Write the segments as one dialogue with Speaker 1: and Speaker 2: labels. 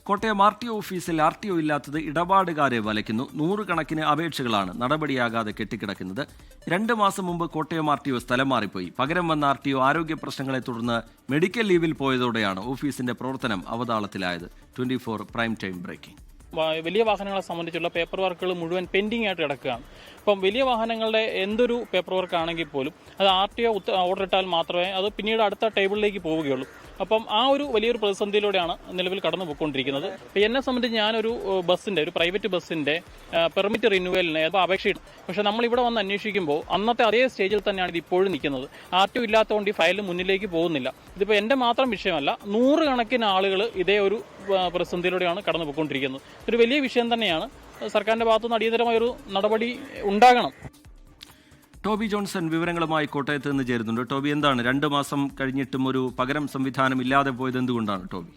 Speaker 1: Kottayam RTO ഓഫീസിൽ RTO ഇല്ലാത്തത് ഇടപാടുകാരെ വലയ്ക്കുന്നു. 100 കണക്കിന് അപേക്ഷകളാണ് നടപടിയാകാതെ കെട്ടിക്കിടക്കുന്നത്. 2 മാസം മുമ്പ് കോട്ടയം RTO സ്ഥലം മാറിപ്പോയി. പകരം വന്ന RTO ആരോഗ്യ പ്രശ്നങ്ങളെ തുടർന്ന് മെഡിക്കൽ ലീവിൽ പോയതോടെയാണ് ഓഫീസിന്റെ പ്രവർത്തനം അവതാളത്തിലായത്. 24 പ്രൈം ടൈം ബ്രേക്കിംഗ്.
Speaker 2: വലിയ വാഹനങ്ങളെ സംബന്ധിച്ചുള്ള പേപ്പർ വർക്കുകൾ മുഴുവൻ പെൻഡിംഗ് ആയിട്ട് കിടക്കുകയാണ്. ഇപ്പം വലിയ വാഹനങ്ങളുടെ എന്തൊരു പേപ്പർ വർക്ക് ആണെങ്കിൽ പോലും അത് RTO ഓർഡർ ഇട്ടാൽ മാത്രമേ അത് പിന്നീട് അടുത്ത ടേബിളിലേക്ക് പോവുകയുള്ളൂ. അപ്പം ആ ഒരു വലിയൊരു പ്രതിസന്ധിയിലൂടെയാണ് നിലവിൽ കടന്നു പോയിക്കൊണ്ടിരിക്കുന്നത്. എന്നെ സംബന്ധിച്ച് ഞാനൊരു ഒരു പ്രൈവറ്റ് ബസ്സിന്റെ പെർമിറ്റ് റിന്യൂവലിന് അപേക്ഷയിട്ടു. പക്ഷെ നമ്മളിവിടെ വന്ന് അന്വേഷിക്കുമ്പോൾ അന്നത്തെ അതേ സ്റ്റേജിൽ തന്നെയാണ് ഇത് ഇപ്പോഴും നിൽക്കുന്നത്. RTO ഇല്ലാത്തതുകൊണ്ട് ഈ ഫയൽ മുന്നിലേക്ക് പോകുന്നില്ല. ഇതിപ്പോൾ എൻ്റെ മാത്രം വിഷയമല്ല, 100 കണക്കിന് ആളുകൾ ഇതേ ഒരു പ്രതിസന്ധിയിലൂടെയാണ് കടന്നു പോയിക്കൊണ്ടിരിക്കുന്നത്. ഒരു വലിയ വിഷയം തന്നെയാണ്. സർക്കാരിന്റെ ഭാഗത്തുനിന്ന് അടിയന്തരമായൊരു നടപടി ഉണ്ടാകണം.
Speaker 1: ടോബി ജോൺസൺ വിവരങ്ങളുമായി കോട്ടയത്ത് നിന്ന് ചേരുന്നുണ്ട്. ടോബി, എന്താണ് 2 മാസം കഴിഞ്ഞിട്ടും ഒരു പകരം സംവിധാനം ഇല്ലാതെ പോയത് എന്തുകൊണ്ടാണ് ടോബി?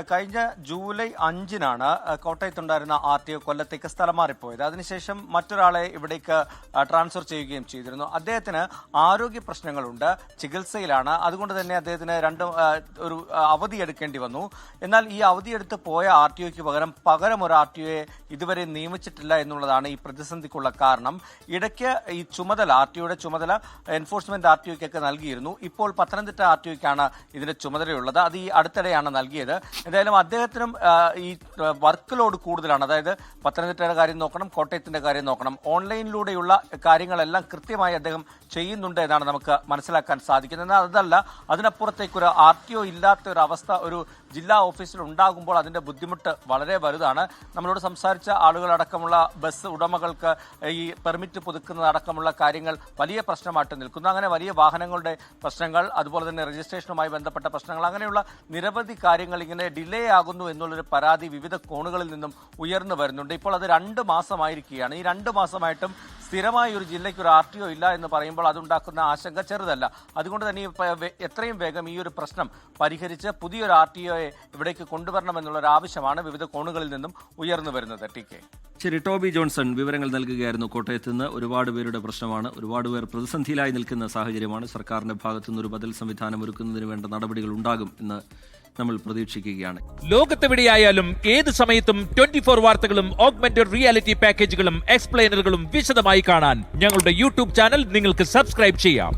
Speaker 3: കഴിഞ്ഞ ജൂലൈ 5-നാണ് കോട്ടയത്തുണ്ടായിരുന്ന RTO കൊല്ലത്തേക്ക് സ്ഥലം മാറിപ്പോയത്. അതിനുശേഷം മറ്റൊരാളെ ഇവിടേക്ക് ട്രാൻസ്ഫർ ചെയ്യുകയും ചെയ്തിരുന്നു. അദ്ദേഹത്തിന് ആരോഗ്യ പ്രശ്നങ്ങളുണ്ട്, ചികിത്സയിലാണ്. അതുകൊണ്ട് തന്നെ അദ്ദേഹത്തിന് ഒരു അവധി എടുക്കേണ്ടി വന്നു. എന്നാൽ ഈ അവധിയെടുത്ത് പോയ RTOയ്ക്ക് പകരം ഒരു RTOയെ ഇതുവരെ നിയമിച്ചിട്ടില്ല എന്നുള്ളതാണ് ഈ പ്രതിസന്ധിക്കുള്ള കാരണം. ഇടയ്ക്ക് ഈ RTOയുടെ ചുമതല എൻഫോഴ്സ്മെന്റ് RTOയ്ക്കൊക്കെ നൽകിയിരുന്നു. ഇപ്പോൾ പത്തനംതിട്ട RTOയ്ക്കാണ് ഇതിന്റെ ചുമതലയുള്ളത്. അത് ഈ അടുത്തിടെയാണ് നൽകിയത്. എന്തായാലും അദ്ദേഹത്തിനും ഈ വർക്ക് ലോഡ് കൂടുതലാണ്. അതായത് പത്തനംതിട്ടയുടെ കാര്യം നോക്കണം, കോട്ടയത്തിന്റെ കാര്യം നോക്കണം. ഓൺലൈനിലൂടെയുള്ള കാര്യങ്ങളെല്ലാം കൃത്യമായി അദ്ദേഹം ചെയ്യുന്നുണ്ട് എന്നാണ് നമുക്ക് മനസ്സിലാക്കാൻ സാധിക്കുന്നത്. എന്നാൽ അതല്ല, അതിനപ്പുറത്തേക്കൊരു RTO ഇല്ലാത്ത ഒരു അവസ്ഥ ഒരു ജില്ലാ ഓഫീസിൽ ഉണ്ടാകുമ്പോൾ അതിന്റെ ബുദ്ധിമുട്ട് വളരെ വലുതാണ്. നമ്മളോട് സംസാരിച്ച ആളുകളടക്കമുള്ള ബസ് ഉടമകൾക്ക് ഈ പെർമിറ്റ് പുതുക്കുന്നതടക്കമുള്ള കാര്യങ്ങൾ വലിയ പ്രശ്നമായിട്ട് നിൽക്കുന്നു. അങ്ങനെ വലിയ വാഹനങ്ങളുടെ പ്രശ്നങ്ങൾ, അതുപോലെ തന്നെ രജിസ്ട്രേഷനുമായി ബന്ധപ്പെട്ട പ്രശ്നങ്ങൾ, അങ്ങനെയുള്ള നിരവധി കാര്യങ്ങൾ ഇങ്ങനെ ഡിലേ ആകുന്നു എന്നുള്ളൊരു പരാതി വിവിധ കോണുകളിൽ നിന്നും ഉയർന്നു വരുന്നുണ്ട്. ഇപ്പോൾ അത് 2 മാസമായിരിക്കുകയാണ്. ഈ 2 മാസമായിട്ടും സ്ഥിരമായി ഒരു ജില്ലയ്ക്ക് ഒരു RTO ഇല്ല എന്ന് പറയുമ്പോൾ അതുണ്ടാക്കുന്ന ആശങ്ക ചെറുതല്ല. അതുകൊണ്ട് തന്നെ എത്രയും വേഗം ഈ ഒരു പ്രശ്നം പരിഹരിച്ച് പുതിയൊരു RTOയെ ഇവിടേക്ക് കൊണ്ടുവരണമെന്നുള്ളൊരു ആവശ്യമാണ് വിവിധ കോണുകളിൽ നിന്നും ഉയർന്നു വരുന്നത്.
Speaker 1: ശരി, ടോബി ജോൺസൺ വിവരങ്ങൾ നൽകുകയായിരുന്നു കോട്ടയത്ത് നിന്ന്. ഒരുപാട് പേരുടെ പ്രശ്നമാണ്, ഒരുപാട് പേർ പ്രതിസന്ധിയിലായി നിൽക്കുന്ന സാഹചര്യമാണ്. സർക്കാരിന്റെ ഭാഗത്തുനിന്ന് ഒരു ബദൽ സംവിധാനം ഒരുക്കുന്നതിന് വേണ്ട നടപടികൾ ഉണ്ടാകും എന്ന് നമ്മൾ പ്രതീക്ഷിക്കുകയാണ്.
Speaker 4: ലോകത്തെവിടെയായാലും ഏത് സമയത്തും 24 വാർത്തകളും ഓഗ്മെന്റഡ് റിയാലിറ്റി പാക്കേജുകളും എക്സ്പ്ലെയിനറുകളും വിശദമായി കാണാൻ ഞങ്ങളുടെ YouTube ചാനൽ നിങ്ങൾക്ക് സബ്സ്ക്രൈബ് ചെയ്യാം.